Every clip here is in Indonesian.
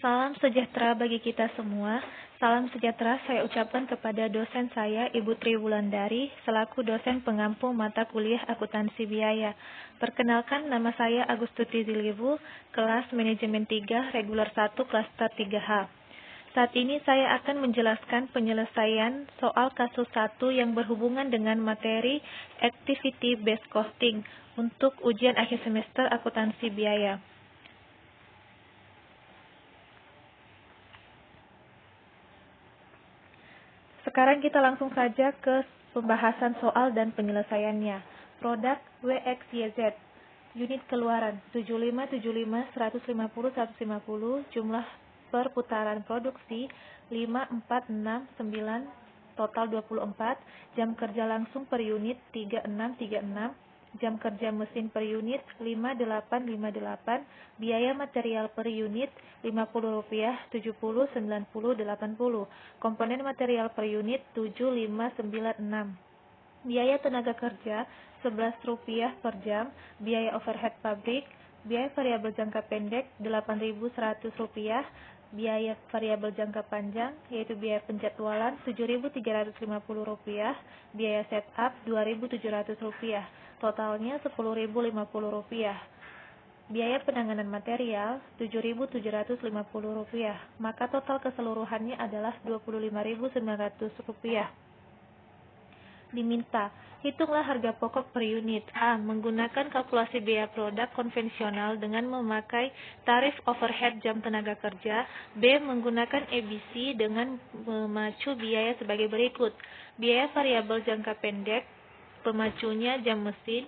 Salam sejahtera bagi kita semua. Salam sejahtera saya ucapkan kepada dosen saya, Ibu Tri Wulandari, selaku dosen pengampu mata kuliah akuntansi biaya. Perkenalkan, nama saya Agustuti Ziliwu, kelas manajemen 3, regular 1, klaster 3H. Saat ini saya akan menjelaskan penyelesaian soal kasus 1 yang berhubungan dengan materi Activity Based Costing untuk ujian akhir semester akuntansi biaya. Sekarang kita langsung saja ke pembahasan soal dan penyelesaiannya. Produk WXYZ, unit keluaran 75, 75, 150, 150, jumlah perputaran produksi 5, 4, 6, 9, total 24, jam kerja langsung per unit 36, 36, jam kerja mesin per unit 5858, biaya material per unit Rp50, 70, 90, 80, komponen material per unit 7596, biaya tenaga kerja Rp11 per jam, biaya overhead pabrik, biaya variabel jangka pendek Rp8.100, biaya variabel jangka panjang yaitu biaya penjadwalan Rp7.350, biaya setup Rp2.700, totalnya Rp10.050. Biaya penanganan material Rp7.750, maka total keseluruhannya adalah Rp25.900. Diminta, hitunglah harga pokok per unit. A. Menggunakan kalkulasi biaya produk konvensional dengan memakai tarif overhead jam tenaga kerja. B. Menggunakan ABC dengan memacu biaya sebagai berikut. Biaya variabel jangka pendek, pemacunya jam mesin.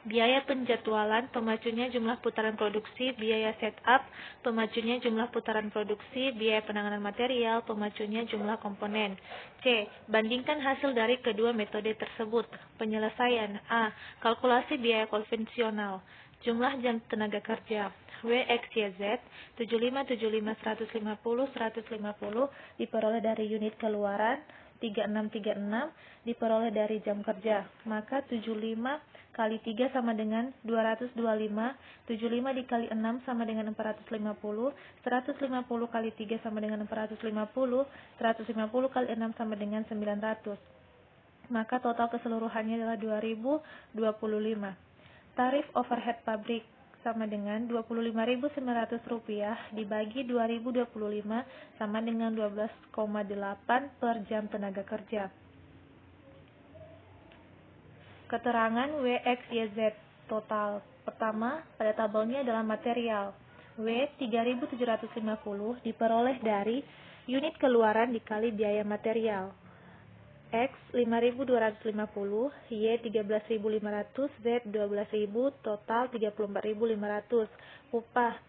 Biaya penjadwalan, pemacunya jumlah putaran produksi. Biaya setup, pemacunya jumlah putaran produksi. Biaya penanganan material, pemacunya jumlah komponen. C. Bandingkan hasil dari kedua metode tersebut. Penyelesaian. A. Kalkulasi biaya konvensional. Jumlah jam tenaga kerja WXYZ 75, 75, 150, 150 diperoleh dari unit keluaran 3636 diperoleh dari jam kerja, maka 75 kali 3 sama dengan 225, 75 dikali 6 sama dengan 450, 150 kali 3 sama dengan 450, 150 kali 6 sama dengan 900. Maka total keseluruhannya adalah 2025. Tarif overhead pabrik sama dengan Rp25.900 dibagi 2025 sama dengan 12,8 per jam tenaga kerja. Keterangan WXYZ total. Pertama, pada tabelnya adalah material. W 3.750 diperoleh dari unit keluaran dikali biaya material. X 5.250, Y 13.500, Z 12.000, total 34.500. Upah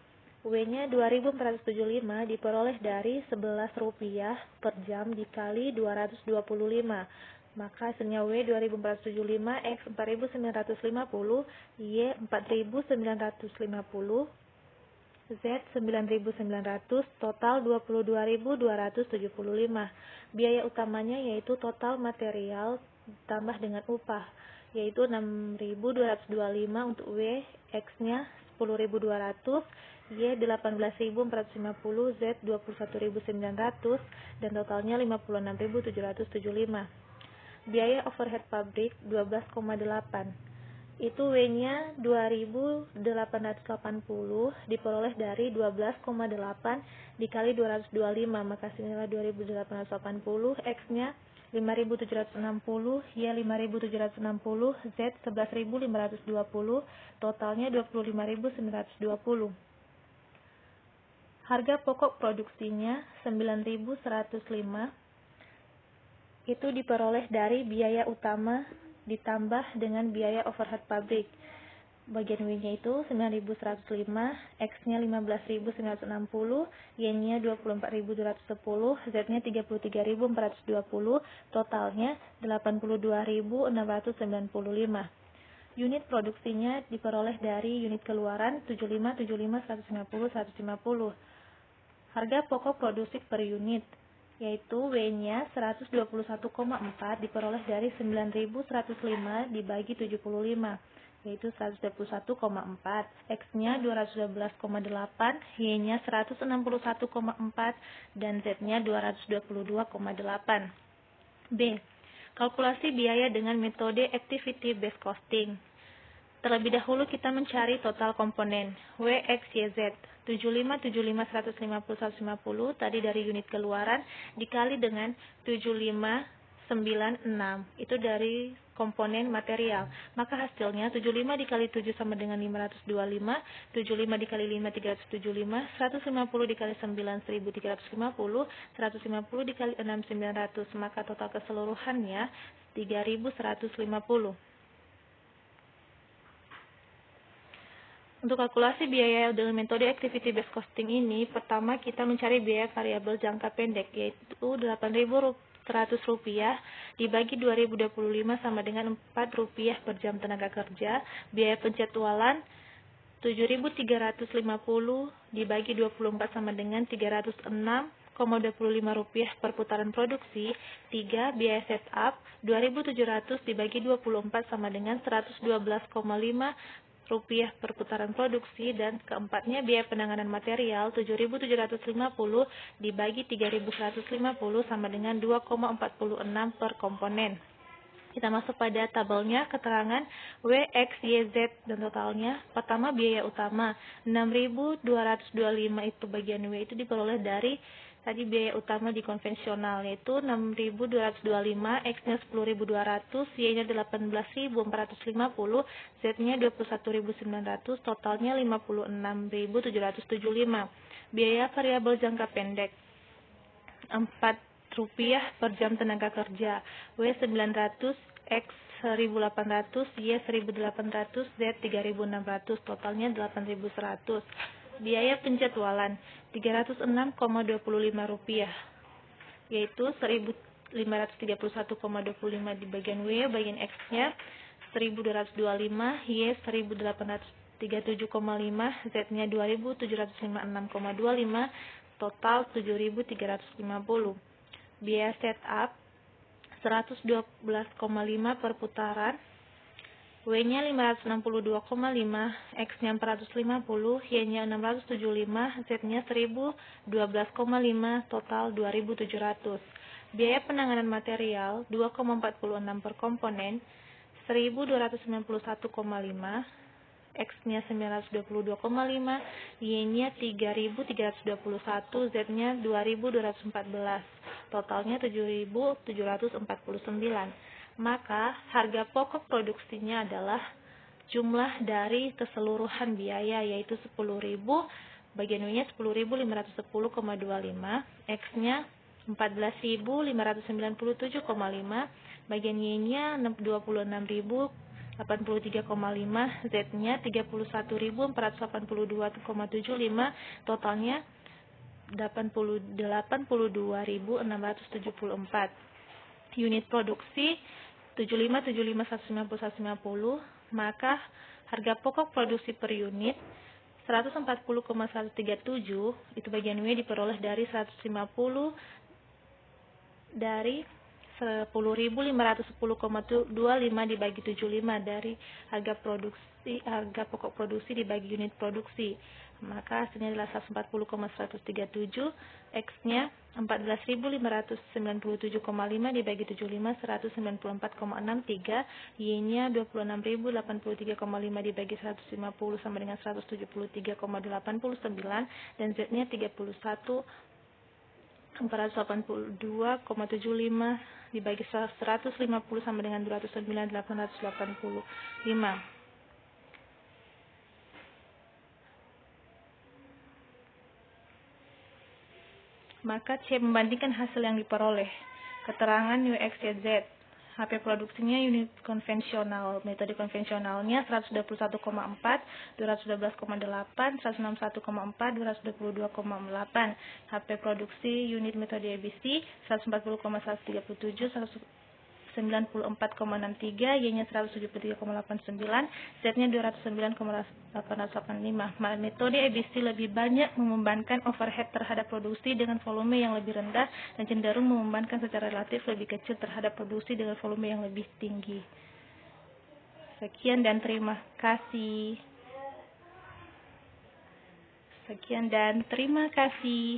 W-nya 2.475 diperoleh dari Rp11 per jam dikali 225. Maka hasilnya W 2.475, X 4.950, Y 4.950, Z 9.900, total 22.275. Biaya utamanya yaitu total material ditambah dengan upah, yaitu 6.225 untuk W, X-nya 10.200, Y 18.450, Z 21.900, dan totalnya 56.775. Biaya overhead pabrik 12,8. Itu W-nya 2.880 diperoleh dari 12,8 dikali 225, maka hasilnya 2.880, X-nya 5.760, Y 5.760, Z 11.520, totalnya 25.920. Harga pokok produksinya 9.105, itu diperoleh dari biaya utama ditambah dengan biaya overhead pabrik. Bagian W-nya itu 9.105, X-nya 15.960, Y-nya 24.210, Z-nya 33.420, totalnya 82.695. Unit produksinya diperoleh dari unit keluaran 75, 75, 150, 150. Harga pokok produksi per unit yaitu W-nya 121,4 diperoleh dari 9.105 dibagi 75, yaitu 121,4, X-nya 212,8, Y-nya 161,4, dan Z-nya 222,8. B. Kalkulasi biaya dengan metode Activity Based Costing. Terlebih dahulu kita mencari total komponen W, X, Y, Z. 75, 75, 150, 150 tadi dari unit keluaran dikali dengan 75, 96. Itu dari komponen material. Maka hasilnya 75 dikali 7 sama dengan 525, 75 dikali 5, 375, 150 dikali 9, 1350, 150 dikali 6, 900. Maka total keseluruhannya 3150. Untuk kalkulasi biaya dengan metode Activity Based Costing ini, pertama kita mencari biaya variabel jangka pendek, yaitu Rp8.100 dibagi 2025 sama dengan Rp4 per jam tenaga kerja. Biaya penjadwalan Rp7.350 dibagi 24 sama dengan Rp306,25 per putaran produksi. 3. Biaya setup Rp2.700 dibagi 24 sama dengan Rp112,5 per putaran produksi. Dan keempatnya biaya penanganan material Rp7.750 dibagi Rp3.150 sama dengan 2,46 per komponen. Kita masuk pada tabelnya, keterangan W, X, Y, Z dan totalnya. Pertama biaya utama 6.225, itu bagian W itu diperoleh dari tadi biaya utama di konvensional, yaitu 6.225, X-nya 10.200, Y-nya 18.450, Z-nya 21.900, totalnya 56.775. Biaya variabel jangka pendek Rp4 per jam tenaga kerja, W 900, X 1.800, Y 1.800, Z 3.600, totalnya 8.100. Biaya penjadwalan Rp306,25, yaitu 1.531,25 di bagian W, bagian X-nya 1.225, Y 1.837,5, Z-nya 2.756,25, total 7.350. Biaya setup 112,5 per putaran, W-nya 562,5, X-nya 450, Y-nya 675, Z-nya 1012,5, total 2.700. Biaya penanganan material 2,46 per komponen, 1.291,5, X-nya 922,5, Y-nya 3.321, Z-nya 2.214, totalnya 7.749. Maka harga pokok produksinya adalah jumlah dari keseluruhan biaya, yaitu 10.000, bagian W-nya 10.510,25, X-nya 14.597,5, bagian Y-nya 26.083,5, Z-nya 31.482,75, totalnya 82.674. Unit produksi 75, 75, 150, 150, maka harga pokok produksi per unit 140,137, itu bagian W diperoleh dari 150 dari 10.510,25 dibagi 75 dari harga pokok produksi dibagi unit produksi. Maka hasilnya adalah 140,137, X-nya 14.597,5 dibagi 75 194,63, Y-nya 26.083,5 dibagi 150 sama dengan 173,89, dan Z-nya 31.482,75 dibagi 150 sama dengan 209.885. Maka C membandingkan hasil yang diperoleh. Keterangan UXYZ. HP produksinya unit konvensional, metode konvensionalnya 121,4, 212,8, 161,4, 222,8. HP produksi unit metode ABC 140,137, 194,63, Y-nya 173,89, Z-nya 209,885. Metode ABC lebih banyak membebankan overhead terhadap produksi dengan volume yang lebih rendah dan cenderung membebankan secara relatif lebih kecil terhadap produksi dengan volume yang lebih tinggi. Sekian dan terima kasih. Sekian dan terima kasih.